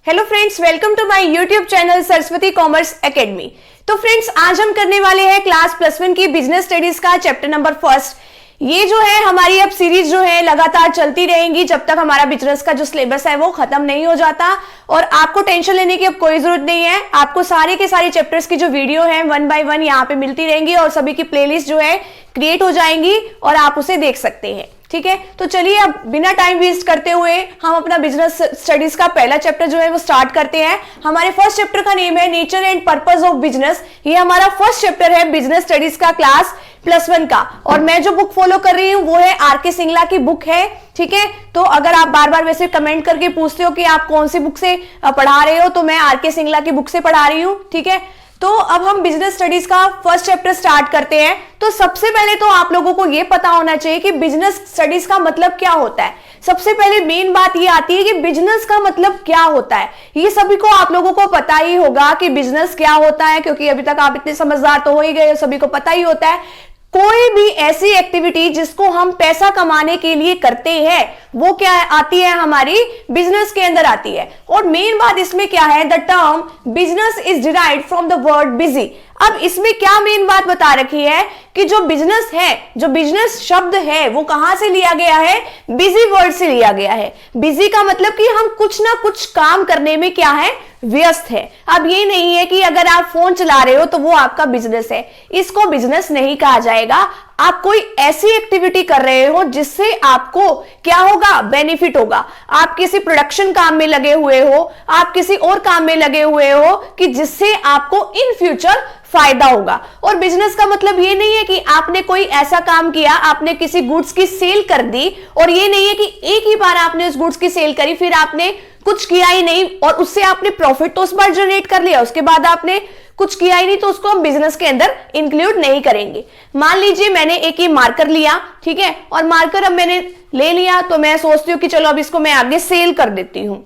Hello friends, welcome to my YouTube channel Saraswati commerce academy. तो friends, आज हम करने वाले हैं क्लास +1 की बिजनेस स्टडीज का चैप्टर नंबर 1। ये जो है हमारी अब सीरीज जो है लगातार चलती रहेंगी जब तक हमारा बिजनेस का जो सिलेबस है वो खत्म नहीं हो जाता। और आपको टेंशन लेने की अब कोई जरूरत नहीं है। आपको सारे के सारे चैप्टर्स की जो वीडियो है 1 बाय 1 यहाँ पे मिलती रहेंगी और सभी की प्लेलिस्ट जो है क्रिएट हो जाएंगी और आप उसे देख सकते हैं। ठीक है, तो चलिए अब बिना टाइम वेस्ट करते हुए हम अपना बिजनेस स्टडीज का पहला चैप्टर जो है वो स्टार्ट करते हैं। हमारे फर्स्ट चैप्टर का नेम है nature and purpose of business. ये हमारा फर्स्ट चैप्टर है बिजनेस स्टडीज का क्लास +1 का। और मैं जो बुक फॉलो कर रही हूँ वो है आर.के. सिंगला की बुक है। ठीक है, तो अगर आप बार बार वैसे कमेंट करके पूछते हो कि आप कौन सी बुक से पढ़ा रहे हो, तो मैं आर.के. सिंगला की बुक से पढ़ा रही हूँ। ठीक है, तो अब हम बिजनेस स्टडीज का फर्स्ट चैप्टर स्टार्ट करते हैं। तो सबसे पहले तो आप लोगों को यह पता होना चाहिए कि बिजनेस स्टडीज का मतलब क्या होता है। सबसे पहले मेन बात ये आती है कि बिजनेस का मतलब क्या होता है। ये सभी को आप लोगों को पता ही होगा कि बिजनेस क्या होता है, क्योंकि अभी तक आप इतने समझदार तो हो ही गए, सभी को पता ही होता है। कोई भी ऐसी एक्टिविटी जिसको हम पैसा कमाने के लिए करते हैं वो क्या आती है, हमारी बिजनेस के अंदर आती है। और मेन बात इसमें क्या है, the term business is derived from the word busy. अब इसमें क्या मेन बात बता रखी है कि जो बिजनेस है, जो बिजनेस शब्द है वो कहां से लिया गया है, बिजी वर्ड से लिया गया है। बिजी का मतलब कि हम कुछ ना कुछ काम करने में क्या है, व्यस्त है। अब ये नहीं है कि अगर आप फोन चला रहे हो तो वो आपका बिजनेस है, इसको बिजनेस नहीं कहा जाएगा। आप कोई ऐसी एक्टिविटी कर रहे हो जिससे आपको क्या होगा, बेनिफिट होगा। आप किसी प्रोडक्शन काम में लगे हुए हो, आप किसी और काम में लगे हुए हो कि जिससे आपको इन फ्यूचर फायदा होगा। और बिजनेस का मतलब ये नहीं है कि आपने कोई ऐसा काम किया, आपने किसी गुड्स की सेल कर दी, और ये नहीं है कि एक ही बार आपने उस गुड्स की सेल करी फिर आपने कुछ किया ही नहीं और उससे आपने प्रॉफिट तो उस बार जनरेट कर लिया, उसके बाद आपने कुछ किया ही नहीं, तो उसको हम बिजनेस के अंदर इंक्लूड नहीं करेंगे। मान लीजिए मैंने एक ही मार्कर लिया, ठीक है, और मार्कर अब मैंने ले लिया तो मैं सोचती हूँ कि चलो अब इसको मैं आगे सेल कर देती हूँ।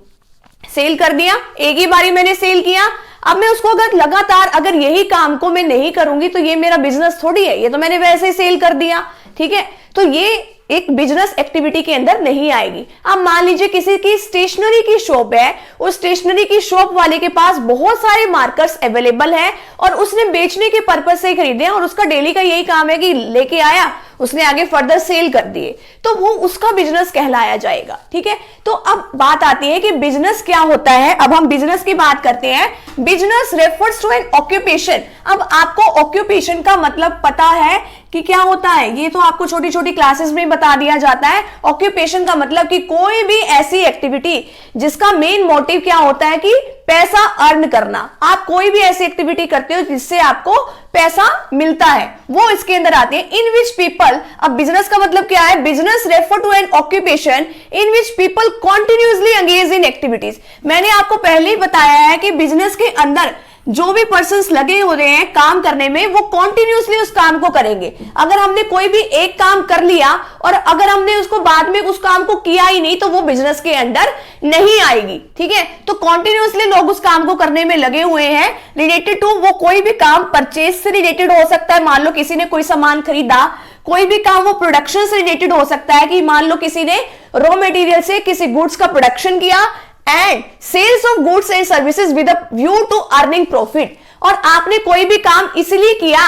सेल कर दिया, एक ही बारी मैंने सेल किया। अब मैं उसको अगर लगातार अगर यही काम को मैं नहीं करूंगी तो ये मेरा बिजनेस थोड़ी है, ये तो मैंने वैसे ही सेल कर दिया। ठीक है, तो ये एक बिजनेस एक्टिविटी के अंदर नहीं आएगी। अब मान लीजिए किसी की स्टेशनरी की शॉप है, उस स्टेशनरी की शॉप वाले के पास बहुत सारे मार्कर्स अवेलेबल हैं और उसने बेचने के पर्पज से खरीदे हैं और उसका डेली का यही काम है कि लेके आया, उसने आगे फर्दर सेल कर दिए, तो वो उसका बिजनेस कहलाया जाएगा। ठीक है, तो अब बात आती है कि बिजनेस क्या होता है। अब हम बिजनेस की बात करते हैं। Business refers to an occupation. अब आपको ऑक्यूपेशन का मतलब पता है कि क्या होता है, ये तो आपको छोटी छोटी क्लासेस में बता दिया जाता है। ऑक्यूपेशन का मतलब कि कोई भी ऐसी एक्टिविटी जिसका मेन मोटिव क्या होता है कि पैसा अर्न करना। आप कोई भी ऐसी एक्टिविटी करते हो जिससे आपको पैसा मिलता है, वो इसके अंदर आते हैं। इन विच पीपल, अब बिजनेस का मतलब क्या है, business refer to an occupation in which people continuously engage in activities. मैंने आपको पहले ही बताया है कि बिजनेस के अंदर जो भी पर्सन्स लगे हो रहे हैं काम करने में, वो कॉन्टिन्यूसली उस काम को करेंगे। अगर हमने कोई भी एक काम कर लिया और अगर हमने उसको बाद में उस काम को किया ही नहीं तो वो बिजनेस के अंदर नहीं आएगी। ठीक है, तो कॉन्टिन्यूसली लोग उस काम को करने में लगे हुए हैं। रिलेटेड टू, वो कोई भी काम परचेज से रिलेटेड हो सकता है, मान लो किसी ने कोई सामान खरीदा। कोई भी काम वो प्रोडक्शन से रिलेटेड हो सकता है कि मान लो किसी ने रॉ मटेरियल से किसी गुड्स का प्रोडक्शन किया and sales of goods and services with a view to earning profit. और आपने कोई भी काम इसलिए किया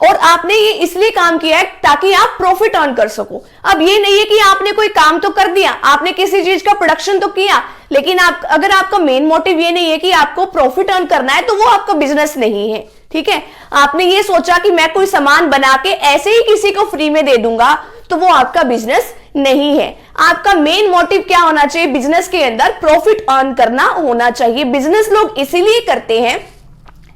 और आपने ये इसलिए काम किया है ताकि आप प्रॉफिट अर्न कर सको। अब ये नहीं है कि आपने कोई काम तो कर दिया, आपने किसी चीज का प्रोडक्शन तो किया, लेकिन अगर आपका मेन मोटिव ये नहीं है कि आपको प्रॉफिट अर्न करना है तो वो आपका बिजनेस नहीं है। ठीक है, आपने ये सोचा कि मैं कोई सामान बना के ऐसे ही किसी को फ्री में दे दूंगा तो वो आपका बिजनेस नहीं है। आपका मेन मोटिव क्या होना चाहिए, बिजनेस के अंदर प्रॉफिट अर्न करना होना चाहिए। बिजनेस लोग इसीलिए करते हैं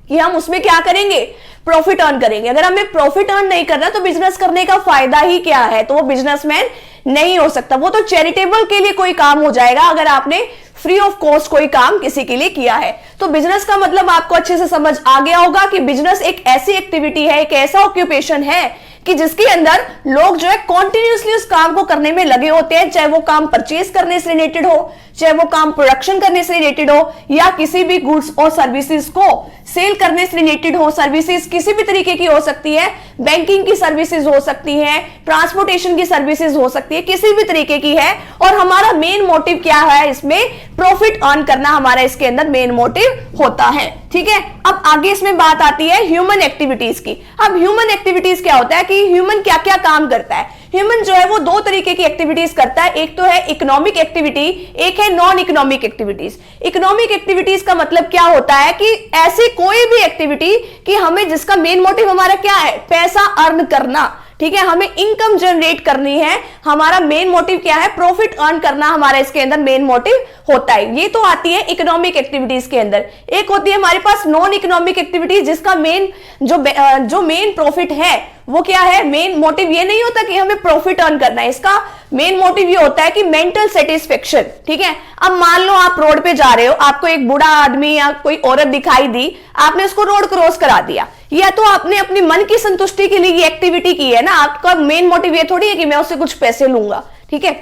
कि हम उसमें क्या करेंगे, प्रॉफिट अर्न करेंगे। अगर हमें प्रॉफिट अर्न नहीं करना तो बिजनेस करने का फायदा ही क्या है, तो वो बिजनेसमैन नहीं हो सकता। वो तो चैरिटेबल के लिए कोई काम हो जाएगा अगर आपने फ्री ऑफ कॉस्ट कोई काम किसी के लिए किया है। तो बिजनेस का मतलब आपको अच्छे से समझ आ गया होगा कि बिजनेस एक ऐसी एक्टिविटी है, एक ऐसा ऑक्यूपेशन है कि जिसके अंदर लोग जो है कॉन्टिन्यूसली उस काम को करने में लगे होते हैं, चाहे वो काम परचेज करने से रिलेटेड हो, चाहे वो काम प्रोडक्शन करने से रिलेटेड हो या किसी भी गुड्स और सर्विसेज को सेल करने से रिलेटेड हो, सर्विसेज किसी भी तरीके की हो सकती है, बैंकिंग की सर्विसेज हो सकती है, ट्रांसपोर्टेशन की सर्विसेज हो सकती है, किसी भी तरीके की है। और हमारा मेन मोटिव क्या है, इसमें प्रॉफिट अर्न करना हमारा इसके अंदर मेन मोटिव होता है। ठीक है, अब आगे इसमें बात आती है ह्यूमन एक्टिविटीज की। अब ह्यूमन एक्टिविटीज क्या होता है कि ह्यूमन क्या क्या काम करता है। ह्यूमन जो है वो दो तरीके की एक्टिविटीज करता है, एक तो है इकोनॉमिक एक्टिविटी, एक है non economic activities. Economic activities का मतलब क्या होता है कि ऐसी कोई भी एक्टिविटी कि हमें जिसका मेन मोटिव हमारा क्या है, पैसा अर्न करना। ठीक है, हमें इनकम जनरेट करनी है, हमारा मेन मोटिव क्या है, प्रॉफिट अर्न करना हमारा इसके अंदर मेन मोटिव होता है। ये तो आती है इकोनॉमिक एक्टिविटीज के अंदर। एक होती है हमारे पास नॉन इकोनॉमिक एक्टिविटीज, जिसका मेन जो मेन प्रॉफिट है वो क्या है, मेन मोटिव ये नहीं होता कि हमें प्रॉफिट अर्न करना है, इसका मेन मोटिव ये होता है कि मेंटल सेटिस्फेक्शन। ठीक है, अब मान लो आप रोड पे जा रहे हो, आपको एक बूढ़ा आदमी या कोई औरत दिखाई दी, आपने उसको रोड क्रॉस करा दिया, या तो आपने अपनी मन की संतुष्टि के लिए ये एक्टिविटी की है ना, आपका मेन मोटिव ये थोड़ी है कि मैं उससे कुछ पैसे लूंगा। ठीक है,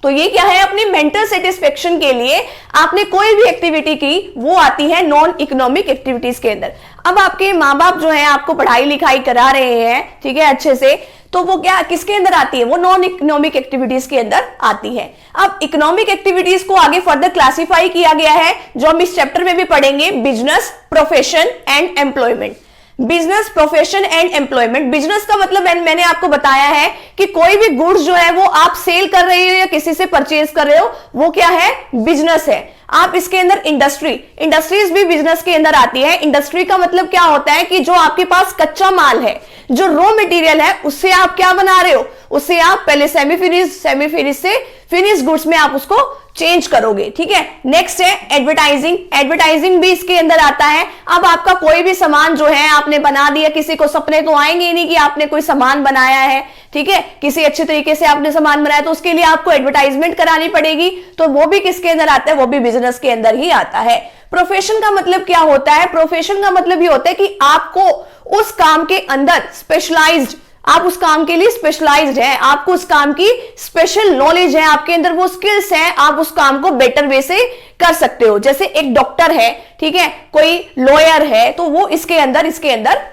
तो ये क्या है, अपनी मेंटल सेटिस्फेक्शन के लिए आपने कोई भी एक्टिविटी की, वो आती है नॉन इकोनॉमिक एक्टिविटीज के अंदर। अब आपके माँ बाप जो है आपको पढ़ाई लिखाई करा रहे हैं, ठीक है, अच्छे से, तो वो क्या किसके अंदर आती है, वो नॉन इकोनॉमिक एक्टिविटीज के अंदर आती है। अब इकोनॉमिक एक्टिविटीज को आगे फर्दर क्लासिफाई किया गया है, जो हम इस चैप्टर में भी पढ़ेंगे, business, profession and employment. Business, profession and employment. Business का मतलब मैंने आपको बताया है कि कोई भी गुड्स जो है वो आप सेल कर रहे हो या किसी से परचेज कर रहे हो, वो क्या है, बिजनेस है। आप इसके अंदर इंडस्ट्रीज भी बिजनेस के अंदर आती है। इंडस्ट्री का मतलब क्या होता है कि जो आपके पास कच्चा माल है, जो रॉ मटेरियल है, उससे आप क्या बना रहे हो, उससे आप पहले सेमी फिनिश से फिनिश गुड्स में आप उसको चेंज करोगे। ठीक है, नेक्स्ट है एडवर्टाइजिंग। एडवर्टाइजिंग भी इसके अंदर आता है। अब आपका कोई भी सामान जो है आपने बना दिया, किसी को सपने तो आएंगे नहीं कि आपने कोई सामान बनाया है, ठीक है, किसी अच्छे तरीके से आपने सामान बनाया, तो उसके लिए आपको एडवर्टाइजमेंट करानी पड़ेगी, तो वो भी किसके अंदर आता है, वो भी बिजनेस के अंदर ही आता है। प्रोफेशन का मतलब क्या होता है, प्रोफेशन का मतलब ये होता है कि आपको उस काम के अंदर स्पेशलाइज्ड, आप उस काम के लिए स्पेशलाइज्ड हैं, आपको उस काम की स्पेशल नॉलेज है, आपके अंदर वो स्किल्स हैं, आप उस काम को बेटर वे से कर सकते हो। जैसे एक डॉक्टर है, ठीक है, कोई लॉयर है, तो वो इसके अंदर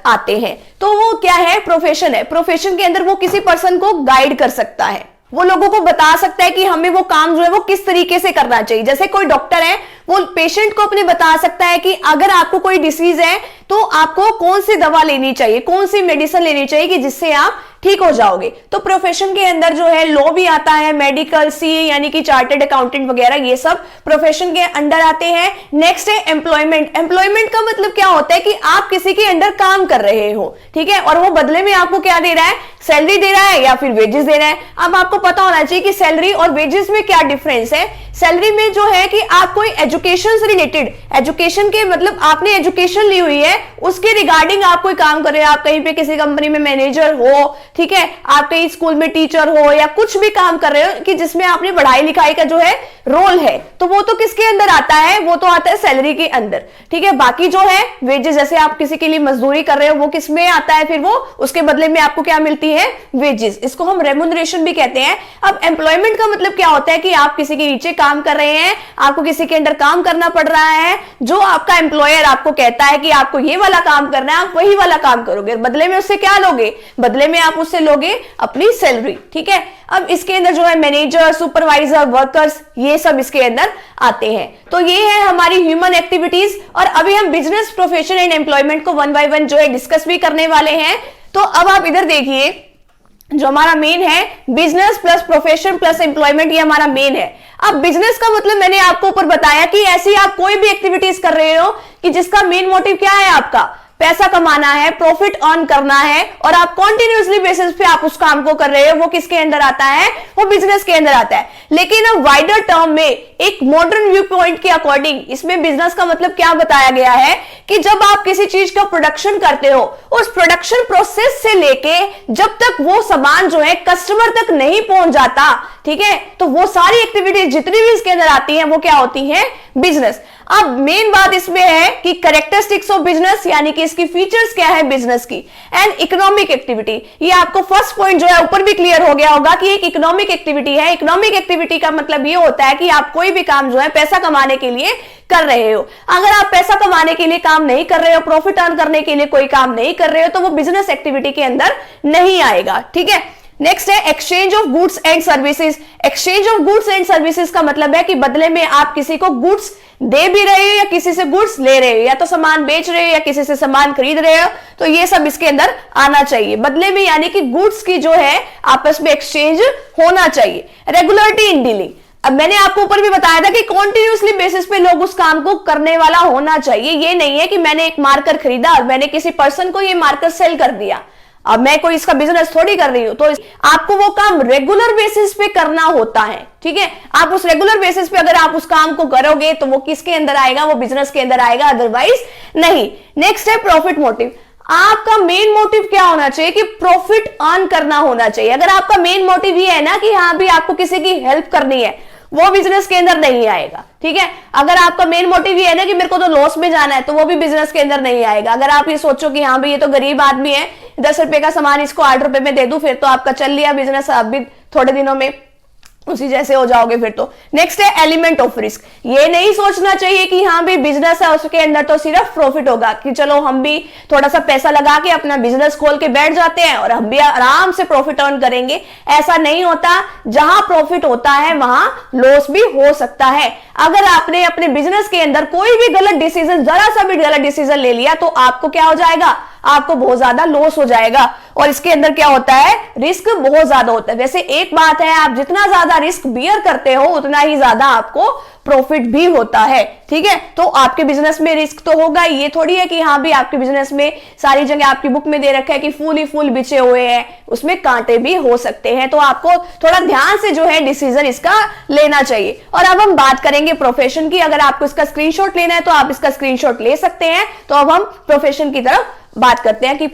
आते हैं। तो वो क्या है, प्रोफेशन है। प्रोफेशन के अंदर वो किसी पर्सन को गाइड कर सकता है, वो लोगों को बता सकता है कि हमें वो काम जो है वो किस तरीके से करना चाहिए। जैसे कोई डॉक्टर है, वो पेशेंट को अपने बता सकता है कि अगर आपको कोई डिसीज है तो आपको कौन सी दवा लेनी चाहिए, कौन सी मेडिसिन लेनी चाहिए कि जिससे आप ठीक हो जाओगे। तो प्रोफेशन के अंदर जो है लॉ भी आता है, मेडिकल, सीए यानी कि चार्टर्ड अकाउंटेंट वगैरह, ये सब प्रोफेशन के अंडर आते हैं। नेक्स्ट है एम्प्लॉयमेंट। एम्प्लॉयमेंट का मतलब क्या होता है कि आप किसी के अंडर काम कर रहे हो, ठीक है, और वो बदले में आपको क्या दे रहा है, सैलरी दे रहा है या फिर वेजेस दे रहा है। अब आपको पता होना चाहिए कि सैलरी और वेजेस में क्या डिफरेंस है। सैलरी में जो है कि आप कोई एजुकेशन से रिलेटेड, एजुकेशन के मतलब आपने एजुकेशन ली हुई है, उसके रिगार्डिंग आप कोई काम कर रहे हो, आप कहीं पे किसी कंपनी में मैनेजर हो, ठीक है, आप कहीं स्कूल में टीचर हो या कुछ भी काम कर रहे हो कि जिसमें आपने पढ़ाई लिखाई का जो है रोल है, तो वो तो किसके अंदर आता है, वो तो आता है सैलरी के अंदर। ठीक है, बाकी जो है वेजेस, जैसे आप किसी के लिए मजदूरी कर रहे हो, वो किस में आता है, फिर वो उसके बदले में आपको क्या मिलती है, वेजेस। इसको हम रेमुनरेशन भी कहते हैं। अब एम्प्लॉयमेंट का मतलब क्या होता है कि आप किसी के नीचे काम कर रहे हैं, आपको किसी के अंडर काम करना पड़ रहा है, जो आपका एम्प्लॉयर आपको कहता है कि आपको ये वाला काम करना है, आप वही वाला काम करोगे, बदले में उससे क्या लोगे, बदले में आप उससे लोगे अपनी सैलरी। ठीक है, अब इसके अंदर जो है मैनेजर, सुपरवाइजर, वर्कर्स, ये सब इसके अंदर आते हैं। तो ये है हमारी ह्यूमन एक्टिविटीज। और अभी हम बिजनेस, प्रोफेशन एंड एम्प्लॉयमेंट को वन बाय वन जो है डिस्कस भी करने वाले हैं। तो अब आप इधर देखिए, जो हमारा मेन है business plus profession plus employment, ये हमारा मेन है। अब बिजनेस का मतलब मैंने आपको ऊपर बताया कि ऐसी आप कोई भी एक्टिविटीज कर रहे हो कि जिसका मेन मोटिव क्या है, आपका पैसा कमाना है, प्रॉफिट अर्न करना है, और आप कॉन्टिन्यूसली बेसिस पे आप उस काम को कर रहे हो, वो किसके अंदर आता है, वो बिजनेस के अंदर आता है। लेकिन अब वाइडर टर्म में एक मॉडर्न व्यू पॉइंट के अकॉर्डिंग इसमें बिजनेस का मतलब क्या बताया गया है कि जब आप किसी चीज का प्रोडक्शन करते हो, उस प्रोडक्शन प्रोसेस से लेके जब तक वो सामान जो है कस्टमर तक नहीं पहुंच जाता, ठीक है, तो वो सारी एक्टिविटीज जितनी भी इसके अंदर आती है वो क्या होती है, बिजनेस। अब मेन बात इसमें है कि कैरेक्टरिस्टिक्स ऑफ बिजनेस, यानी कि इसकी फीचर्स क्या है बिजनेस की, एंड इकोनॉमिक एक्टिविटी। ये आपको फर्स्ट पॉइंट जो है ऊपर भी क्लियर हो गया होगा कि एक इकोनॉमिक एक्टिविटी है। इकोनॉमिक एक्टिविटी का मतलब ये होता है कि आप कोई भी काम जो है पैसा कमाने के लिए कर रहे हो। अगर आप पैसा कमाने के लिए काम नहीं कर रहे हो, प्रॉफिट अर्न करने के लिए कोई काम नहीं कर रहे हो, तो वो बिजनेस एक्टिविटी के अंदर नहीं आएगा। ठीक है, नेक्स्ट है exchange of goods and services. Exchange of goods and services का मतलब है कि बदले में आप किसी को गुड्स दे भी रहे हो या किसी से गुड्स ले रहे हो, या तो सामान बेच रहे हो या किसी से सामान खरीद रहे हो, तो ये सब इसके अंदर आना चाहिए बदले में, यानी कि गुड्स की जो है आपस में एक्सचेंज होना चाहिए। रेगुलरिटी इन डीलिंग, अब मैंने आपको ऊपर भी बताया था कि कॉन्टिन्यूसली बेसिस पे लोग उस काम को करने वाला होना चाहिए। ये नहीं है कि मैंने एक मार्कर खरीदा और मैंने किसी पर्सन को ये मार्कर सेल कर दिया, अब मैं कोई इसका बिजनेस थोड़ी कर रही हूं। तो आपको वो काम रेगुलर बेसिस पे करना होता है। ठीक है, आप उस रेगुलर बेसिस पे अगर आप उस काम को करोगे तो वो किसके अंदर आएगा, वो बिजनेस के अंदर आएगा, अदरवाइज नहीं। नेक्स्ट है प्रॉफिट मोटिव। आपका मेन मोटिव क्या होना चाहिए कि प्रॉफिट अर्न करना होना चाहिए। अगर आपका मेन मोटिव ये है ना कि हाँ भी आपको किसी की हेल्प करनी है, वो बिजनेस के अंदर नहीं आएगा। ठीक है, अगर आपका मेन मोटिव ये है ना कि मेरे को तो लॉस में जाना है, तो वो भी बिजनेस के अंदर नहीं आएगा। अगर आप ये सोचो कि हाँ भाई ये तो गरीब आदमी है, 10 रुपए का सामान इसको 8 रुपए में दे दूं, फिर तो आपका चल लिया बिजनेस, आप भी थोड़े दिनों में उसी जैसे हो जाओगे फिर तो। नेक्स्ट है एलिमेंट ऑफ रिस्क। ये नहीं सोचना चाहिए कि हाँ भाई बिजनेस है उसके अंदर तो सिर्फ प्रॉफिट होगा, कि चलो हम भी थोड़ा सा पैसा लगा के अपना बिजनेस खोल के बैठ जाते हैं और हम भी आराम से प्रॉफिट अर्न करेंगे। ऐसा नहीं होता, जहां प्रॉफिट होता है वहां लॉस भी हो सकता है। अगर आपने अपने बिजनेस के अंदर कोई भी गलत डिसीजन, जरा सा भी गलत डिसीजन ले लिया, तो आपको क्या हो जाएगा, आपको बहुत ज्यादा लॉस हो जाएगा। और इसके अंदर क्या होता है, रिस्क बहुत ज्यादा होता है। वैसे एक बात है, आप जितना ज्यादा रिस्क बियर करते हो उतना ही ज्यादा आपको प्रॉफिट भी होता है। ठीक है, तो आपके बिजनेस में रिस्क तो होगा। ये थोड़ी है कि हाँ भी आपके बिजनेस में सारी जगह आपकी बुक में दे रखा है कि फूल ही फूल बिछे हुए हैं, उसमें कांटे भी हो सकते हैं। तो आपको थोड़ा ध्यान से जो है डिसीजन इसका लेना चाहिए। और अब हम बात करेंगे प्रोफेशन की। अगर आपको इसका स्क्रीनशॉट लेना है तो आप इसका स्क्रीनशॉट ले सकते हैं। तो अब हम प्रोफेशन की तरफ बात करते हैं कि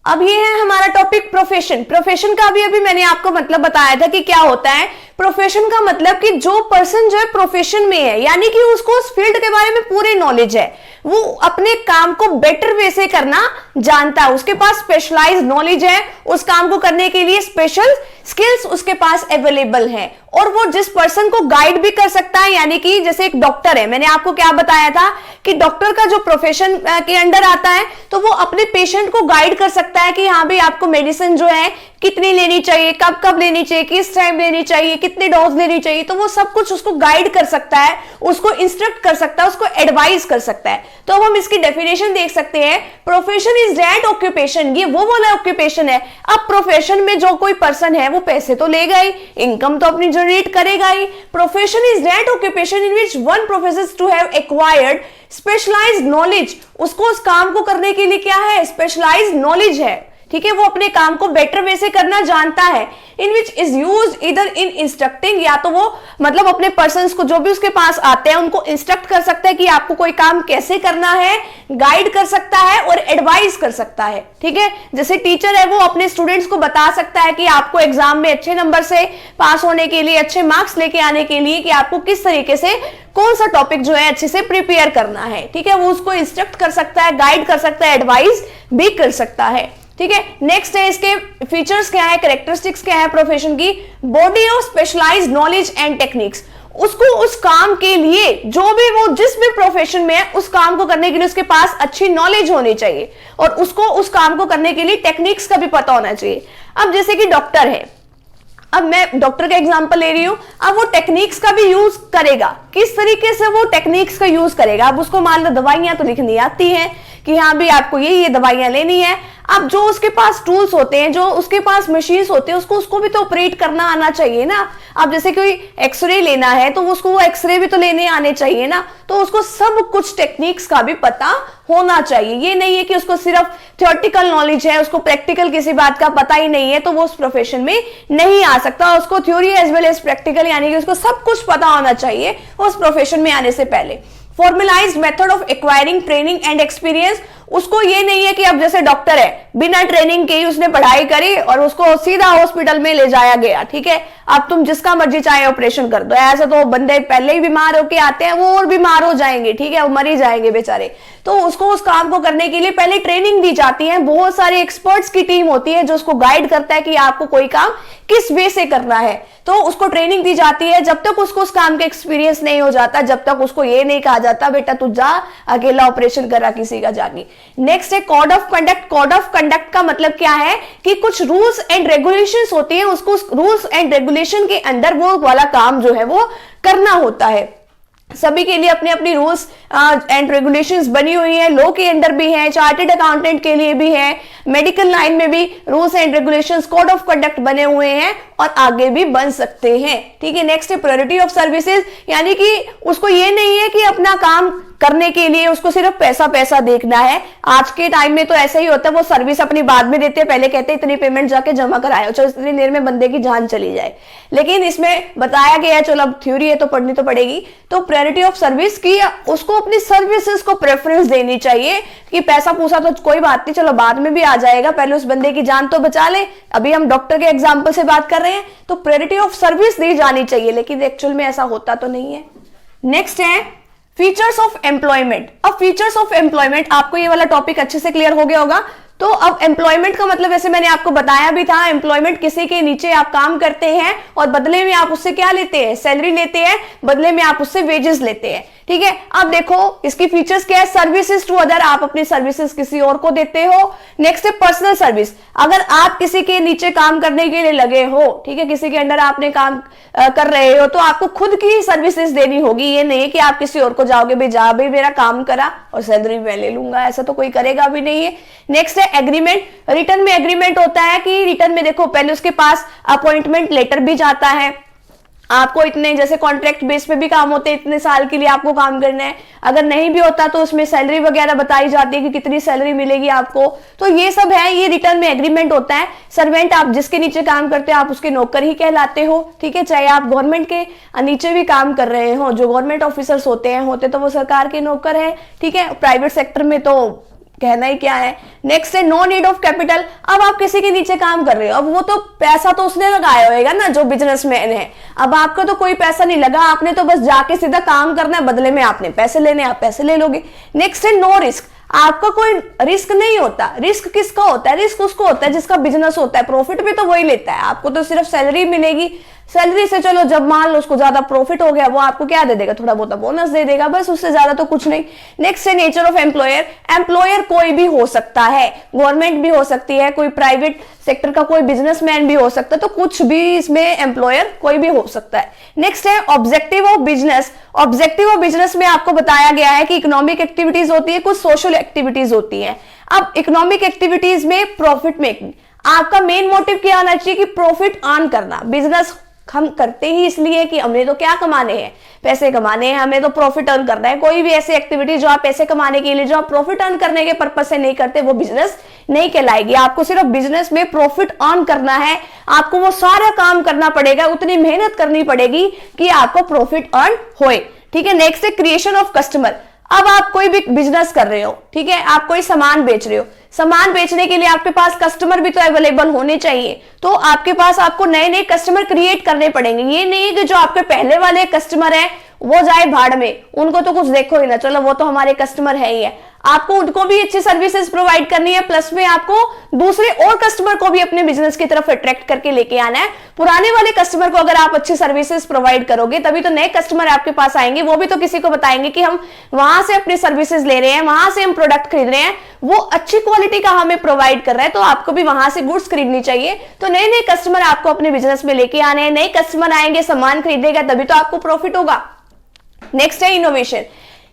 अब ये है हमारा टॉपिक प्रोफेशन। प्रोफेशन का भी अभी मैंने आपको मतलब बताया था कि क्या होता है। प्रोफेशन का मतलब कि जो पर्सन जो है प्रोफेशन में है, यानी कि उसको उस फील्ड के बारे में पूरी नॉलेज है, वो अपने काम को बेटर वे से करना जानता है, उसके पास स्पेशलाइज्ड नॉलेज है, उस काम को करने के लिए स्पेशल स्किल्स उसके पास अवेलेबल है, और वो जिस पर्सन को गाइड भी कर सकता है। यानी कि जैसे एक डॉक्टर है, मैंने आपको क्या बताया था कि डॉक्टर का जो प्रोफेशन के अंडर आता है, तो वो अपने पेशेंट को गाइड कर सकता है कि हाँ भाई आपको मेडिसिन जो है कितनी लेनी चाहिए, कब कब लेनी चाहिए, किस टाइम लेनी चाहिए, कितने डोज लेनी चाहिए। तो वो सब कुछ उसको गाइड कर सकता है, उसको इंस्ट्रक्ट कर सकता है, उसको एडवाइस कर सकता है। तो अब हम इसकी डेफिनेशन देख सकते हैं। प्रोफेशन इज दैट ऑक्यूपेशन, ये वो वाला ऑक्यूपेशन है। अब प्रोफेशन में जो कोई पर्सन है वो पैसे तो लेगा ही, इनकम तो अपनी जनरेट करेगा ही। Profession is that occupation in which one professes to have acquired specialised knowledge. उसको उस काम को करने के लिए क्या है, स्पेशलाइज्ड नॉलेज है। ठीक है, वो अपने काम को बेटर वे से करना जानता है। इन विच इज यूज इधर इन इंस्ट्रक्टिंग, या तो वो मतलब अपने पर्सन्स को जो भी उसके पास आते हैं उनको इंस्ट्रक्ट कर सकता है कि आपको कोई काम कैसे करना है, गाइड कर सकता है और एडवाइस कर सकता है। ठीक है, जैसे टीचर है वो अपने स्टूडेंट्स को बता सकता है कि आपको एग्जाम में अच्छे नंबर से पास होने के लिए, अच्छे मार्क्स लेके आने के लिए कि आपको किस तरीके से कौन सा टॉपिक जो है अच्छे से प्रिपेयर करना है। ठीक है, वो उसको इंस्ट्रक्ट कर सकता है, गाइड कर सकता है, एडवाइस भी कर सकता है। ठीक है, नेक्स्ट है इसके फीचर्स क्या है, कैरेक्टरिस्टिक्स क्या है प्रोफेशन की। Body of specialised knowledge and techniques, उसको उस काम के लिए जो भी वो जिस भी प्रोफेशन में है उस काम को करने के लिए उसके पास अच्छी नॉलेज होनी चाहिए, और उसको उस काम को करने के लिए टेक्निक्स का भी पता होना चाहिए। अब जैसे कि डॉक्टर है, अब मैं डॉक्टर का एग्जांपल ले रही हूं, अब वो टेक्निक्स का भी यूज करेगा। किस तरीके से वो टेक्निक्स का यूज करेगा, अब उसको मान लो दवाइयां तो लिखनी आती हैं कि हाँ भी आपको ये दवाइयां लेनी है। अब जो उसके पास टूल्स होते हैं, जो उसके पास मशीन्स होते हैं, उसको भी तो ऑपरेट करना आना चाहिए ना। अब जैसे कोई एक्सरे लेना है तो उसको वो एक्सरे भी तो लेने आने चाहिए ना। तो उसको सब कुछ टेक्निक्स का भी पता होना चाहिए। ये नहीं है कि उसको सिर्फ थ्योरेटिकल नॉलेज है, उसको प्रैक्टिकल किसी बात का पता ही नहीं है, तो वो उस प्रोफेशन में नहीं आ सकता। उसको theory as well as practical, यानी कि उसको सब कुछ पता होना चाहिए उस प्रोफेशन में आने से पहले। Formalised method of acquiring training and experience. उसको ये नहीं है कि अब जैसे डॉक्टर है, बिना ट्रेनिंग के ही उसने पढ़ाई करी और उसको सीधा हॉस्पिटल में ले जाया गया, ठीक है, अब तुम जिसका मर्जी चाहे ऑपरेशन कर दो। ऐसे तो बंदे पहले ही बीमार होके आते हैं, वो और बीमार हो जाएंगे, ठीक है, वो मर ही जाएंगे बेचारे। तो उसको उस काम को करने के लिए पहले ट्रेनिंग दी जाती है, बहुत सारे एक्सपर्ट्स की टीम होती है जो उसको गाइड करता है कि आपको कोई काम किस वे से करना है। तो उसको ट्रेनिंग दी जाती है, जब तक उसको उस काम का एक्सपीरियंस नहीं हो जाता, जब तक उसको ये नहीं कहा जाता बेटा तू जा अकेला ऑपरेशन करा किसी का जाके। नेक्स्ट है code of conduct. Code of conduct का मतलब क्या है कि कुछ रूल्स एंड रेगुलेशंस होती हैं, उसको रूल्स एंड रेगुलेशन के अंदर वो वाला काम जो है वो करना होता है। सभी के लिए अपनी अपनी रूल्स एंड रेगुलेशंस बनी हुई है, लॉ के अंडर भी है, चार्टेड अकाउंटेंट के लिए भी है, मेडिकल लाइन में भी rules and regulations code of conduct बने हुए हैं और आगे भी बन सकते हैं, ठीक है। नेक्स्ट है प्रायोरिटी ऑफ सर्विसेज, यानी कि उसको ये नहीं है कि अपना काम करने के लिए उसको सिर्फ पैसा पैसा देखना है। आज के टाइम में तो ऐसा ही होता है, वो सर्विस अपनी बाद में देते हैं, पहले कहते हैं इतनी पेमेंट जाके जमा कराए, चलो इतनी देर में बंदे की जान चली जाए। लेकिन इसमें बताया गया है, चलो अब थ्योरी है तो पढ़नी तो पड़ेगी, तो प्रायोरिटी ऑफ सर्विस की उसको अपनी सर्विसेज को प्रेफरेंस देनी चाहिए कि पैसा पूसा तो कोई बात नहीं, चलो बाद में भी आ जाएगा, पहले उस बंदे की जान तो बचा ले। अभी हम डॉक्टर के एग्जाम्पल से बात कर रहे हैं, तो प्रायोरिटी ऑफ सर्विस दी जानी चाहिए, लेकिन एक्चुअल में ऐसा होता तो नहीं है। नेक्स्ट है फीचर्स ऑफ एम्प्लॉयमेंट। अब फीचर्स ऑफ एम्प्लॉयमेंट, आपको ये वाला टॉपिक अच्छे से क्लियर हो गया होगा। तो अब एम्प्लॉयमेंट का मतलब वैसे मैंने आपको बताया भी था, एम्प्लॉयमेंट किसी के नीचे आप काम करते हैं और बदले में आप उससे क्या लेते हैं, सैलरी लेते हैं, बदले में आप उससे वेजेस लेते हैं, ठीक है। अब देखो इसकी फीचर्स क्या है, सर्विसेज टू अदर, आप अपनी सर्विसेज किसी और को देते हो। नेक्स्ट है पर्सनल सर्विस, अगर आप किसी के नीचे काम करने के लिए लगे हो, ठीक है, किसी के अंडर आपने काम कर रहे हो, तो आपको खुद की सर्विसेज देनी होगी। ये नहीं कि आप किसी और को जाओगे भाई जा भाई मेरा काम करा और सैलरी मैं ले लूंगा, ऐसा तो कोई करेगा भी नहीं है। नेक्स्ट है एग्रीमेंट। रिटर्न में एग्रीमेंट होता है कि रिटर्न में देखो पहले उसके पास अपॉइंटमेंट लेटर भी जाता है, आपको इतने, जैसे कॉन्ट्रैक्ट बेस पे भी काम होते हैं, इतने साल के लिए आपको काम करना है, अगर नहीं भी होता तो उसमें सैलरी वगैरह बताई जाती है कि कितनी सैलरी मिलेगी आपको, तो ये सब है, ये रिटर्न में एग्रीमेंट होता है। सर्वेंट, आप जिसके नीचे काम करते हो आप उसके नौकर ही कहलाते हो, ठीक है, चाहे आप गवर्नमेंट के नीचे भी काम कर रहे हो, जो गवर्नमेंट ऑफिसर्स होते तो वो सरकार के नौकर है, ठीक है, प्राइवेट सेक्टर में तो कहना ही क्या है। नेक्स्ट है नो नीड ऑफ कैपिटल। अब आप किसी के नीचे काम कर रहे हो, अब वो तो पैसा तो उसने लगाया होगा ना, जो बिजनेसमैन है, अब आपका तो कोई पैसा नहीं लगा, आपने तो बस जाके सीधा काम करना है, बदले में आपने पैसे लेने, आप पैसे ले लोगे। नेक्स्ट है नो रिस्क, आपका कोई रिस्क नहीं होता। रिस्क किसका होता है, रिस्क उसको होता है जिसका बिजनेस होता है, प्रॉफिट भी तो वही लेता है, आपको तो सिर्फ सैलरी मिलेगी, सैलरी से चलो जब मान लो उसको ज्यादा प्रॉफिट हो गया वो आपको क्या दे देगा, थोड़ा बहुत बोनस दे देगा, बस, उससे ज्यादा तो कुछ नहीं। नेक्स्ट है नेचर ऑफ एम्प्लॉयर। एम्प्लॉयर कोई भी हो सकता है, गवर्नमेंट भी हो सकती है, कोई प्राइवेट सेक्टर का कोई बिजनेसमैन भी हो सकता है, तो कुछ भी इसमें एम्प्लॉयर कोई भी हो सकता है। नेक्स्ट है objective of business. Objective of business में आपको बताया गया है कि इकोनॉमिक एक्टिविटीज होती है, कुछ सोशल एक्टिविटीज होती है। अब इकोनॉमिक एक्टिविटीज में प्रॉफिट मेकिंग, आपका मेन मोटिव क्या होना चाहिए कि प्रॉफिट अर्न करना। बिजनेस हम करते ही इसलिए कि हमें तो क्या कमाने हैं, पैसे कमाने हैं, हमें तो प्रॉफिट अर्न करना है। कोई भी ऐसी एक्टिविटी जो आप पैसे कमाने के लिए, जो आप प्रॉफिट अर्न करने के पर्पज से नहीं करते, वो बिजनेस नहीं कहलाएगी। आपको सिर्फ बिजनेस में प्रॉफिट अर्न करना है, आपको वो सारा काम करना पड़ेगा, उतनी मेहनत करनी पड़ेगी कि आपको प्रॉफिट अर्न होए, ठीक है। नेक्स्ट है क्रिएशन ऑफ कस्टमर। अब आप कोई भी बिजनेस कर रहे हो, ठीक है, आप कोई सामान बेच रहे हो, सामान बेचने के लिए आपके पास कस्टमर भी तो अवेलेबल होने चाहिए, तो आपके पास आपको नए नए कस्टमर क्रिएट करने पड़ेंगे। ये नहीं है कि जो आपके पहले वाले कस्टमर हैं वो जाए भाड़ में, उनको तो कुछ देखो ही ना, चलो वो तो हमारे कस्टमर है ही है, आपको उनको भी अच्छी सर्विसेज प्रोवाइड करनी है, प्लस में आपको दूसरे और कस्टमर को भी अपने बिजनेस की तरफ अट्रैक्ट करके लेके आना है। पुराने वाले कस्टमर को अगर आप अच्छी सर्विसेज प्रोवाइड करोगे तभी तो नए कस्टमर आपके पास आएंगे, वो भी तो किसी को बताएंगे कि हम वहां से अपनी सर्विसेज ले रहे हैं, वहां से हम प्रोडक्ट खरीद रहे हैं, वो अच्छी क्वालिटी का हमें प्रोवाइड कर रहा है, तो आपको भी वहां से गुड्स खरीदनी चाहिए। तो नए नए कस्टमर आपको अपने बिजनेस में लेके आने हैं, नए कस्टमर आएंगे, सामान खरीदेगा तभी तो आपको प्रॉफिट होगा। नेक्स्ट है इनोवेशन।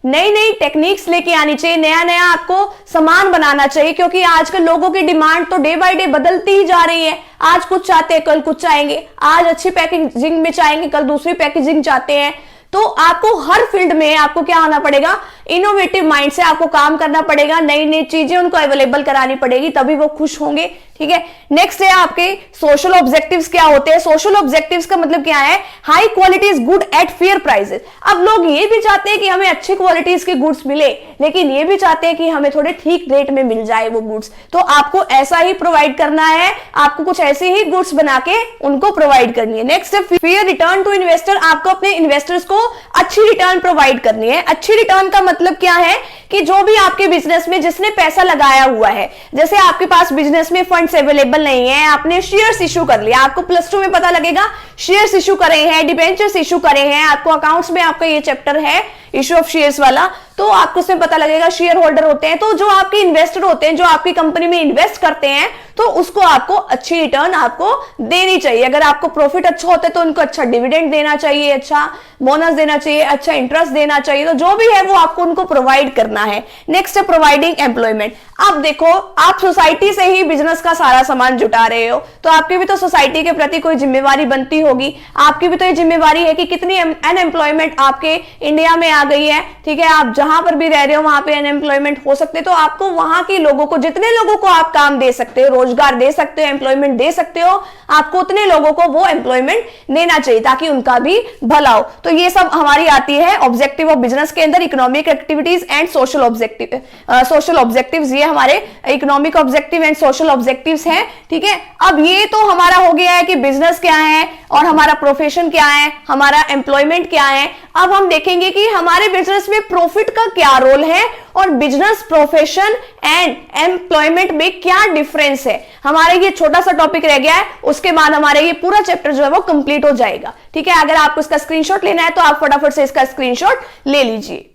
नई नई टेक्निक्स लेके आनी चाहिए, नया नया आपको सामान बनाना चाहिए, क्योंकि आजकल लोगों की डिमांड तो डे बाय डे बदलती ही जा रही है। आज कुछ चाहते हैं कल कुछ चाहेंगे, आज अच्छी पैकेजिंग में चाहेंगे कल दूसरी पैकेजिंग चाहते हैं, तो आपको हर फील्ड में आपको क्या होना पड़ेगा, इनोवेटिव माइंड से आपको काम करना पड़ेगा, नई नई चीजें उनको अवेलेबल करानी पड़ेगी, तभी वो खुश होंगे। ठीक है, नेक्स्ट है आपके सोशल ऑब्जेक्टिव्स क्या होते हैं। सोशल ऑब्जेक्टिव्स का मतलब क्या है, high quality is good at fair prices. अब लोग ये भी चाहते हैं कि हमें अच्छी क्वालिटीज के गुड्स मिले, लेकिन ये भी चाहते हैं कि हमें थोड़े ठीक रेट में मिल जाए वो गुड्स। तो आपको ऐसा ही प्रोवाइड करना है, आपको कुछ ऐसे ही गुड्स बना के उनको प्रोवाइड करनी है। नेक्स्ट है फेयर रिटर्न टू इन्वेस्टर। आपको अपने इन्वेस्टर्स को अच्छी रिटर्न प्रोवाइड करनी है। अच्छी रिटर्न का मतलब क्या है कि जो भी आपके बिजनेस में जिसने पैसा लगाया हुआ है, जैसे आपके पास बिजनेस में फंड्स अवेलेबल नहीं है, आपने शेयर्स इशू कर लिया, आपको +2 में पता लगेगा शेयर्स इशू करे हैं, डिबेंचर्स इशू करे हैं, आपको अकाउंट्स में आपका ये चैप्टर है इशू ऑफ शेयर्स वाला, तो आपको उसमें पता लगेगा शेयर होल्डर होते हैं। तो जो आपके इन्वेस्टर होते हैं, जो आपकी कंपनी में इन्वेस्ट करते हैं, तो उसको आपको अच्छी रिटर्न आपको देनी चाहिए। अगर आपको प्रॉफिट अच्छा होता है तो उनको अच्छा डिविडेंड देना चाहिए, अच्छा बोनस देना चाहिए, अच्छा इंटरेस्ट देना चाहिए। तो जो भी है वो आपको उनको प्रोवाइड करना है। नेक्स्ट है प्रोवाइडिंग एम्प्लॉयमेंट। अब देखो, आप सोसाइटी से ही बिजनेस का सारा सामान जुटा रहे हो, तो आपकी भी तो सोसाइटी के प्रति कोई जिम्मेवारी बनती होगी। आपकी भी तो ये जिम्मेवारी है कि कितनी अनएम्प्लॉयमेंट आपके इंडिया में आ गई है। ठीक है, आप जहां पर भी रह रहे हो वहां पे अनएम्प्लॉयमेंट हो सकते, तो आपको वहां के लोगों को, जितने लोगों को आप काम दे सकते हो, रोजगार दे सकते हो, एम्प्लॉयमेंट दे सकते हो, आपको उतने लोगों को वो एम्प्लॉयमेंट देना चाहिए ताकि उनका भी भला हो। तो ये सब हमारी आती है ऑब्जेक्टिव ऑफ बिजनेस के अंदर, economic activities and social objective. Social objectives ये हमारे economic objective and social objectives हैं। ठीक है, अब ये तो हमारा हो गया है कि बिजनेस क्या है और हमारा प्रोफेशन क्या है, हमारा एम्प्लॉयमेंट क्या है। अब हम देखेंगे कि हमारे बिजनेस में प्रॉफिट का क्या रोल है और बिजनेस, प्रोफेशन एंड एम्प्लॉयमेंट में क्या डिफरेंस है। हमारा ये छोटा सा टॉपिक रह गया है, उसके बाद हमारा ये पूरा चैप्टर जो है वो कंप्लीट हो जाएगा। ठीक है, अगर आपको इसका स्क्रीनशॉट लेना है तो आप फटाफट से इसका स्क्रीनशॉट ले लीजिए।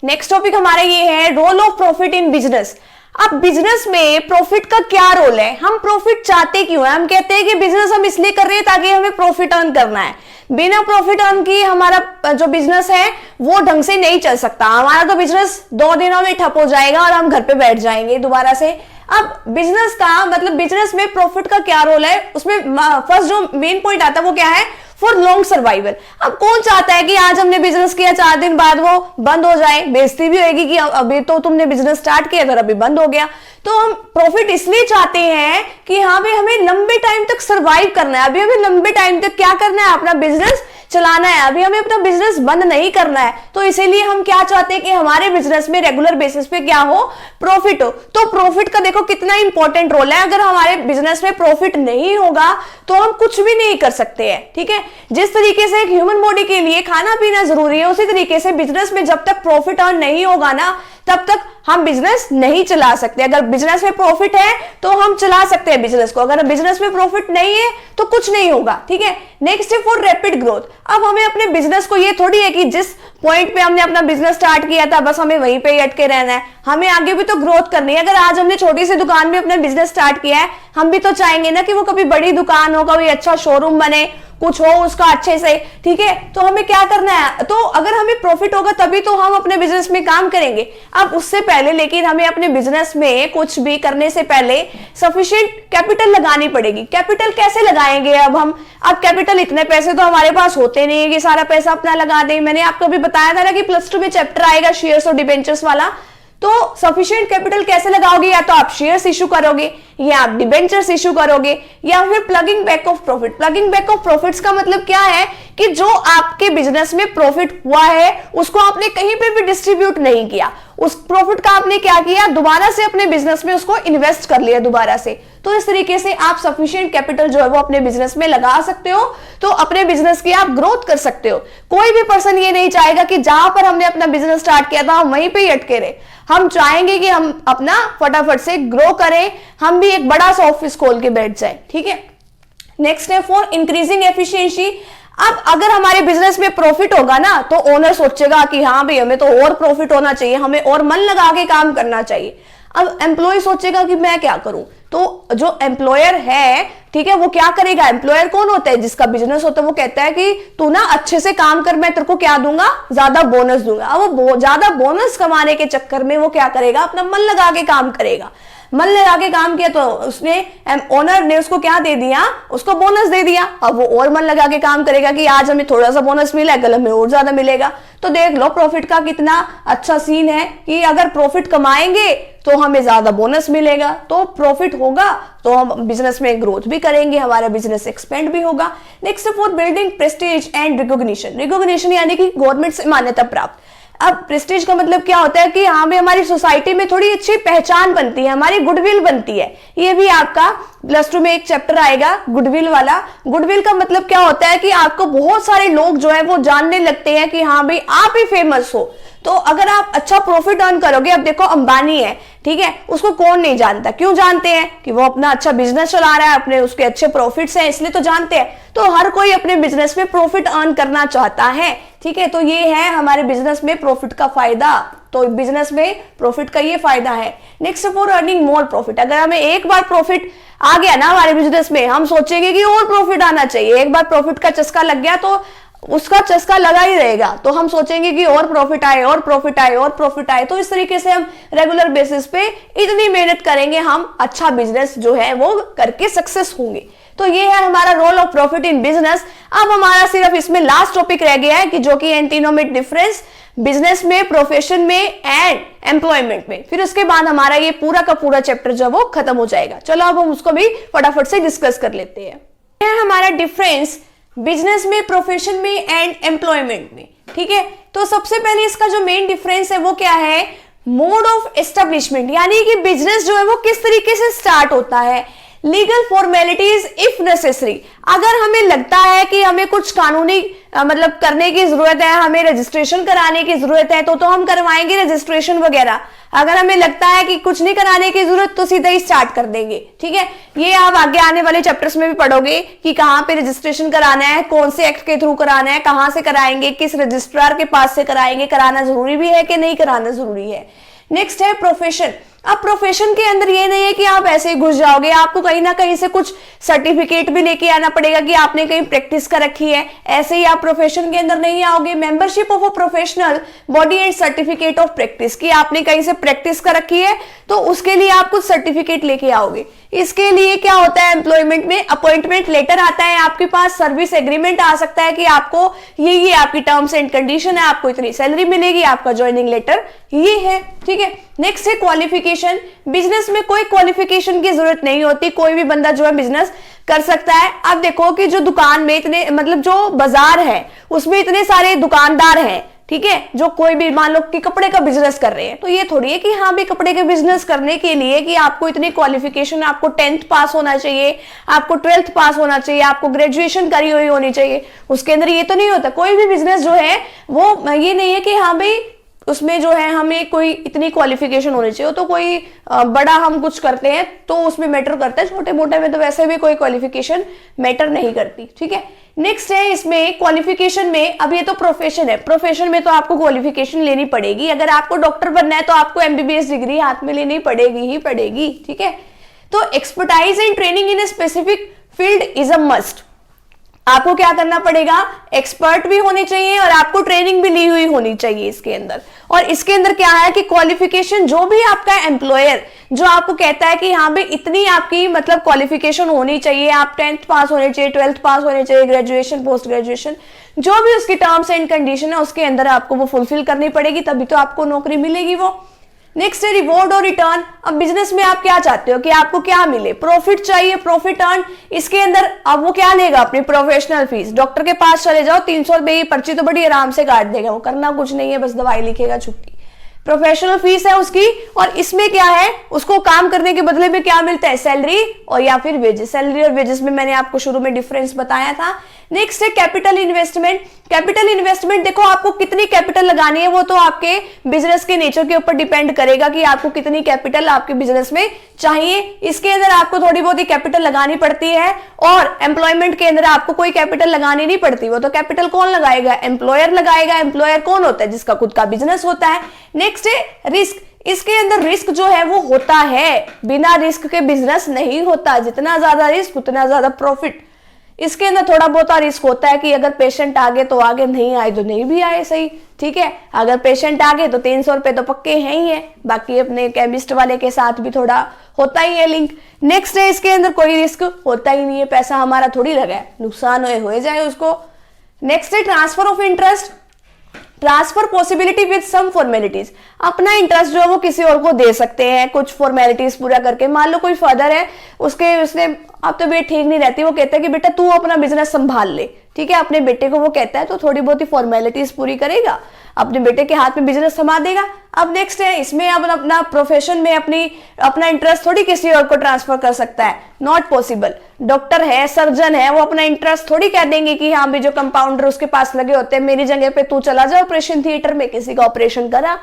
नेक्स्ट टॉपिक हमारा ये है role of profit in business. अब बिजनेस में प्रॉफिट का क्या रोल है, हम प्रॉफिट चाहते क्यों है। हम कहते हैं कि बिजनेस हम इसलिए कर रहे हैं ताकि हमें प्रॉफिट अर्न करना है। बिना प्रॉफिट अर्न की हमारा जो बिजनेस है वो ढंग से नहीं चल सकता। हमारा तो बिजनेस 2 दिनों में ठप हो जाएगा और हम घर पे बैठ जाएंगे दोबारा से। अब बिजनेस का मतलब, बिजनेस में प्रॉफिट का क्या रोल है, उसमें फर्स्ट जो मेन पॉइंट आता है वो क्या है, फॉर लॉन्ग सर्वाइवल। अब कौन चाहता है कि आज हमने बिजनेस किया, 4 दिन बाद वो बंद हो जाए, बेइज्जती भी होगी कि अभी तो तुमने बिजनेस स्टार्ट किया अगर अभी बंद हो गया। तो हम प्रॉफिट इसलिए चाहते हैं कि हाँ भाई हमें लंबे टाइम तक सर्वाइव करना है, अभी हमें लंबे टाइम तक क्या करना है, अपना बिजनेस चलाना है, अभी हमें अपना बिजनेस बंद नहीं करना है। तो इसीलिए हम क्या चाहते हैं कि हमारे बिजनेस में रेगुलर बेसिस पे क्या हो, प्रॉफिट हो। तो प्रॉफिट का देखो कितना इंपॉर्टेंट रोल है। अगर हमारे बिजनेस में प्रॉफिट नहीं होगा तो हम कुछ भी नहीं कर सकते हैं। ठीक है, जिस तरीके से एक ह्यूमन बॉडी के लिए खाना पीना जरूरी है, उसी तरीके से बिजनेस में जब तक प्रॉफिट अर्न नहीं होगा ना, तब तक हम बिजनेस नहीं चला सकते। अगर बिजनेस में प्रॉफिट है तो हम चला सकते हैं बिजनेस को, अगर बिजनेस में प्रॉफिट नहीं है तो कुछ नहीं होगा। ठीक है, नेक्स्ट है फॉर रैपिड ग्रोथ। अब हमें अपने बिजनेस को, ये थोड़ी है कि जिस पॉइंट पे हमने अपना बिजनेस स्टार्ट किया था बस हमें वहीं पे ही अटके रहना है, हमें आगे भी तो ग्रोथ करनी है। अगर आज हमने छोटी सी दुकान में अपना बिजनेस स्टार्ट किया है, हम भी तो चाहेंगे ना कि वो कभी बड़ी दुकान हो, कभी अच्छा शोरूम बने, कुछ हो उसका अच्छे से। ठीक है, तो हमें क्या करना है, तो अगर हमें प्रॉफिट होगा तभी तो हम अपने बिजनेस में काम करेंगे। अब उससे पहले लेकिन हमें अपने बिजनेस में कुछ भी करने से पहले सफिशिएंट कैपिटल लगानी पड़ेगी। कैपिटल कैसे लगाएंगे अब कैपिटल, इतने पैसे तो हमारे पास होते नहीं है कि सारा पैसा अपना लगा दें। मैंने आपको अभी बताया था ना कि +2 में चैप्टर आएगा शेयर्स और डिबेंचर्स वाला। तो सफिशिएंट कैपिटल कैसे लगाओगे, या तो आप शेयर्स इशू करोगे या आप डिबेंचर्स इशू करोगे या फिर plugging back of profit. Plugging back of profits का मतलब क्या है कि जो आपके बिजनेस में प्रॉफिट हुआ है उसको आपने कहीं पे भी डिस्ट्रीब्यूट नहीं किया, उस प्रॉफिट का आपने क्या किया, दोबारा से अपने बिजनेस में उसको इन्वेस्ट कर लिया दोबारा से। तो इस तरीके से आप सफिशिएंट कैपिटल जो है वो अपने बिजनेस में लगा सकते हो, तो अपने बिजनेस की आप ग्रोथ कर सकते हो। कोई भी पर्सन ये नहीं चाहेगा कि जहां पर हमने अपना बिजनेस स्टार्ट किया था हम वहीं पे ही अटके रहे। हम चाहेंगे कि हम अपना फटाफट से ग्रो करें, हम भी एक बड़ा सा ऑफिस खोल के बैठ जाए। ठीक है, नेक्स्ट है फॉर इंक्रीजिंग एफिशिएंसी। अब अगर हमारे बिजनेस में प्रॉफिट होगा ना तो ओनर सोचेगा कि हाँ भाई हमें तो और प्रॉफिट होना चाहिए, हमें और मन लगा के काम करना चाहिए। अब एम्प्लॉय सोचेगा कि मैं क्या करूं, तो जो एम्प्लॉयर है, ठीक है, वो क्या करेगा, एम्प्लॉयर कौन होता है, जिसका बिजनेस होता है, वो कहता है कि तू ना अच्छे से काम कर, मैं तेरे को क्या दूंगा, ज्यादा बोनस दूंगा। अब वो ज्यादा बोनस कमाने के चक्कर में वो क्या करेगा, अपना मन लगा के काम करेगा। मन लगा के काम किया तो उसने ओनर ने उसको क्या दे दिया, उसको बोनस दे दिया। अब वो और मन लगा के काम करेगा कि आज हमें थोड़ा सा बोनस मिला है, कल हमें और ज्यादा मिलेगा। तो देख लो प्रॉफिट का कितना अच्छा सीन है कि अगर प्रॉफिट कमाएंगे तो हमें ज्यादा बोनस मिलेगा, तो प्रॉफिट होगा तो हम बिजनेस में ग्रोथ भी करेंगे, हमारा बिजनेस एक्सपेंड भी होगा। Next for building Prestige and recognition. Recognition यानी कि गवर्नमेंट से मान्यता प्राप्त। अब प्रेस्टीज का मतलब क्या होता है कि हाँ भाई हमारी सोसाइटी में थोड़ी अच्छी पहचान बनती है, हमारी गुडविल बनती है। ये भी आपका +2 में एक चैप्टर आएगा गुडविल वाला। गुडविल का मतलब क्या होता है कि आपको बहुत सारे लोग जो है वो जानने लगते हैं कि हाँ भाई आप ही फेमस हो। तो अगर आप अच्छा प्रॉफिट अर्न करोगे, अब देखो अंबानी है, ठीक है, उसको कौन नहीं जानता, क्यों जानते हैं कि वो अपना अच्छा बिजनेस चला रहा है, अपने उसके अच्छे प्रॉफिट्स हैं, इसलिए तो जानते हैं। तो हर कोई अपने बिजनेस में प्रॉफिट अर्न करना चाहता है, ठीक है। तो ये है हमारे बिजनेस में प्रॉफिट का फायदा, तो बिजनेस में प्रॉफिट का ये फायदा है। Next for earning more profit. अगर हमें एक बार प्रॉफिट आ गया ना हमारे बिजनेस में, हम सोचेंगे कि और प्रॉफिट आना चाहिए। एक बार प्रॉफिट का चस्का लग गया तो उसका चस्का लगा ही रहेगा, तो हम सोचेंगे कि और प्रॉफिट आए और प्रॉफिट आए और प्रॉफिट आए। तो इस तरीके से हम रेगुलर बेसिस पे इतनी मेहनत करेंगे, हम अच्छा बिजनेस जो है वो करके सक्सेस होंगे। तो ये है हमारा role of profit in business. अब हमारा सिर्फ इसमें लास्ट टॉपिक रह गया है कि जो कि इन तीनों में डिफरेंस, बिजनेस में, प्रोफेशन में एंड एम्प्लॉयमेंट में। फिर उसके बाद हमारा ये पूरा का पूरा चैप्टर जो वो खत्म हो जाएगा। चलो अब हम उसको भी फटाफट से डिस्कस कर लेते हैं। यह हमारा डिफरेंस बिजनेस में, प्रोफेशन में एंड एम्प्लॉयमेंट में, ठीक है। तो सबसे पहले इसका जो मेन डिफरेंस है वो क्या है, मोड ऑफ एस्टेब्लिशमेंट, यानी कि बिजनेस जो है वो किस तरीके से स्टार्ट होता है। लीगल फॉर्मेलिटीज इफ नेसेसरी, अगर हमें लगता है कि हमें कुछ कानूनी मतलब करने की जरूरत है, हमें रजिस्ट्रेशन कराने की जरूरत है, तो हम करवाएंगे रजिस्ट्रेशन वगैरह। अगर हमें लगता है कि कुछ नहीं कराने की जरूरत तो सीधा ही स्टार्ट कर देंगे, ठीक है। ये आप आगे आने वाले चैप्टर्स में भी पढ़ोगे कि कहाँ पे रजिस्ट्रेशन कराना है, कौन से एक्ट के थ्रू कराना है, कहाँ से कराएंगे, किस रजिस्ट्रार के पास से कराएंगे, कराना जरूरी भी है कि नहीं कराना जरूरी है। नेक्स्ट है प्रोफेशन। अब प्रोफेशन के अंदर ये नहीं है कि आप ऐसे ही घुस जाओगे, आपको कहीं ना कहीं से कुछ सर्टिफिकेट भी लेके आना पड़ेगा कि आपने कहीं प्रैक्टिस कर रखी है, ऐसे ही आप प्रोफेशन के अंदर नहीं आओगे। Membership of a professional body and certificate of practice, कि आपने कहीं से प्रैक्टिस कर रखी है तो उसके लिए आप कुछ सर्टिफिकेट लेके आओगे। इसके लिए क्या होता है, एम्प्लॉयमेंट में अपॉइंटमेंट लेटर आता है आपके पास, सर्विस एग्रीमेंट आ सकता है कि आपको ये आपकी टर्म्स एंड कंडीशन है, आपको इतनी सैलरी मिलेगी, आपका ज्वाइनिंग लेटर ये है, ठीक है। नेक्स्ट है क्वालिफिकेशन। बिजनेस में कोई क्वालिफिकेशन की जरूरत नहीं होती, कोई भी बंदा जो है बिजनेस कर सकता है। अब देखो कि जो दुकान में इतने मतलब जो बाजार है उसमें इतने सारे दुकानदार हैं, ठीक है, जो कोई भी मान लो कि कपड़े का बिजनेस कर रहे हैं, तो ये थोड़ी है कि हाँ भी कपड़े के बिजनेस करने के लिए कि आपको इतनी क्वालिफिकेशन, आपको 10th पास होना चाहिए, आपको 12th पास होना चाहिए, आपको ग्रेजुएशन करी हुई होनी चाहिए। उसके अंदर ये तो नहीं होता। कोई भी बिजनेस जो है वो ये नहीं है कि हाँ भाई उसमें जो है हमें कोई इतनी क्वालिफिकेशन होनी चाहिए। तो कोई बड़ा हम कुछ करते हैं तो उसमें मैटर करता है, छोटे मोटे में तो वैसे भी कोई क्वालिफिकेशन मैटर नहीं करती, ठीक है। नेक्स्ट है इसमें क्वालिफिकेशन में, अब ये तो प्रोफेशन है, प्रोफेशन में तो आपको क्वालिफिकेशन लेनी पड़ेगी। अगर आपको डॉक्टर बनना है तो आपको MBBS डिग्री हाथ में लेनी पड़ेगी ही पड़ेगी, ठीक है। तो expertise and training in a specific field is a must. आपको क्या करना पड़ेगा, एक्सपर्ट भी होने चाहिए और आपको ट्रेनिंग भी ली हुई होनी चाहिए इसके अंदर। और इसके अंदर क्या है कि क्वालिफिकेशन जो भी आपका एम्प्लॉयर जो आपको कहता है कि हाँ भाई इतनी आपकी मतलब क्वालिफिकेशन होनी चाहिए, आप 10th पास होने चाहिए, 12th पास होने चाहिए, ग्रेजुएशन, पोस्ट ग्रेजुएशन, जो भी उसकी टर्म्स एंड कंडीशन है उसके अंदर आपको वो फुलफिल करनी पड़ेगी, तभी तो आपको नौकरी मिलेगी वो। नेक्स्ट है रिवॉर्ड और रिटर्न। अब बिजनेस में आप क्या चाहते हो कि आपको क्या मिले, प्रॉफिट चाहिए, प्रॉफिट अर्न। इसके अंदर अब वो क्या लेगा, अपनी प्रोफेशनल फीस। डॉक्टर के पास चले जाओ, 300 रुपए की पर्ची तो बड़ी आराम से काट देगा, वो करना कुछ नहीं है, बस दवाई लिखेगा, छुट्टी। प्रोफेशनल फीस है उसकी। और इसमें क्या है, उसको काम करने के बदले में क्या मिलता है, सैलरी और या फिर वेजेस। सैलरी और वेजेस में मैंने आपको शुरू में डिफरेंस बताया था। नेक्स्ट है कैपिटल इन्वेस्टमेंट। कैपिटल इन्वेस्टमेंट देखो आपको कितनी कैपिटल लगानी है वो तो आपके बिजनेस के नेचर के ऊपर डिपेंड करेगा कि आपको कितनी कैपिटल आपके बिजनेस में चाहिए। इसके अंदर आपको थोड़ी बहुत ही कैपिटल लगानी पड़ती है और एम्प्लॉयमेंट के अंदर आपको कोई कैपिटल लगानी नहीं पड़ती। वो तो कैपिटल कौन लगाएगा, एम्प्लॉयर लगाएगा। एम्प्लॉयर कौन होता है, जिसका खुद का बिजनेस होता है। नेक्स्ट है रिस्क। इसके अंदर रिस्क जो है वो होता है, बिना रिस्क के बिजनेस नहीं होता। जितना ज्यादा रिस्क उतना ज्यादा प्रॉफिट। इसके अंदर थोड़ा बहुत रिस्क होता है कि अगर पेशेंट आगे तो आगे, नहीं आए तो नहीं भी आए, सही, ठीक है। अगर पेशेंट आगे तो 300 रुपए तो पक्के हैं ही है, बाकी अपने केमिस्ट वाले के साथ भी थोड़ा होता ही है लिंक। नेक्स्ट है, इसके अंदर कोई रिस्क होता ही नहीं है, पैसा हमारा थोड़ी लगा है, नुकसान हो जाए उसको। नेक्स्ट है transfer of interest, transfer possibility with some formalities, अपना इंटरेस्ट जो है वो किसी और को दे सकते हैं कुछ फॉर्मेलिटीज पूरा करके। मान लो कोई फादर है, उसने अब तो बेटी ठीक नहीं रहती, वो कहता है कि बेटा तू अपना बिजनेस संभाल ले, ठीक है, अपने बेटे को वो कहता है, तो थोड़ी बहुत ही फॉर्मेलिटीज पूरी करेगा, अपने बेटे के हाथ में बिजनेस संभाल देगा। अब नेक्स्ट है, इसमें अब अपना प्रोफेशन में अपना इंटरेस्ट थोड़ी किसी और को ट्रांसफर कर सकता है, नॉट पॉसिबल। डॉक्टर है, सर्जन है, वो अपना इंटरेस्ट थोड़ी कह देंगे कि हाँ भी जो कंपाउंडर उसके पास लगे होते हैं, मेरी जगह पे तू चला जा ऑपरेशन थिएटर में, किसी का ऑपरेशन करा,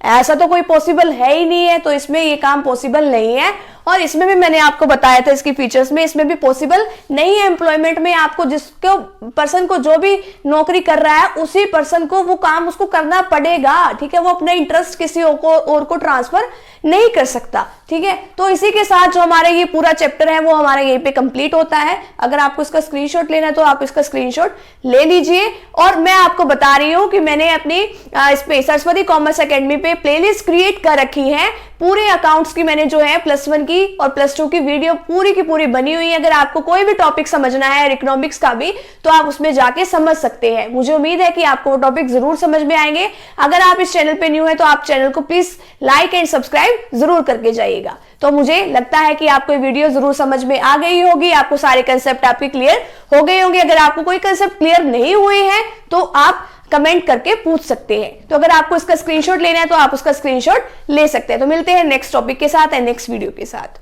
ऐसा तो कोई पॉसिबल है ही नहीं है, तो इसमें ये काम पॉसिबल नहीं है। और इसमें भी मैंने आपको बताया था इसकी फीचर्स में, इसमें भी पॉसिबल नहीं है। एम्प्लॉयमेंट में आपको जिसको पर्सन को जो भी नौकरी कर रहा है उसी पर्सन को वो काम उसको करना पड़ेगा, ठीक है, वो अपना इंटरेस्ट किसी और को ट्रांसफर नहीं कर सकता, ठीक है। तो इसी के साथ जो हमारे ये पूरा चैप्टर है वो हमारा यहीं पे कंप्लीट होता है। अगर आपको इसका स्क्रीनशॉट लेना है तो आप इसका स्क्रीनशॉट ले लीजिए। और मैं आपको बता रही हूं कि मैंने अपनी इस पे सरस्वती कॉमर्स एकेडमी पे प्लेलिस्ट क्रिएट कर रखी है, पूरे अकाउंट्स की मैंने जो है +1 की और +2 की वीडियो पूरी की पूरी बनी हुई है। अगर आपको कोई भी टॉपिक समझना है इकोनॉमिक्स का भी, तो आप उसमें जाके समझ सकते हैं। मुझे उम्मीद है कि आपको वो टॉपिक जरूर समझ में आएंगे। अगर आप इस चैनल पे न्यू है तो आप चैनल को प्लीज लाइक एंड सब्सक्राइब जरूर करके जाइएगा। तो मुझे लगता है कि आपको ये वीडियो जरूर समझ में आ गई होगी, आपको सारे कंसेप्ट आपके क्लियर हो गए होंगे। अगर आपको कोई कंसेप्ट क्लियर नहीं हुए हैं तो आप कमेंट करके पूछ सकते हैं। तो अगर आपको इसका स्क्रीनशॉट लेना है तो आप उसका स्क्रीनशॉट ले सकते हैं। तो मिलते हैं नेक्स्ट टॉपिक के साथ एंड नेक्स्ट वीडियो के साथ।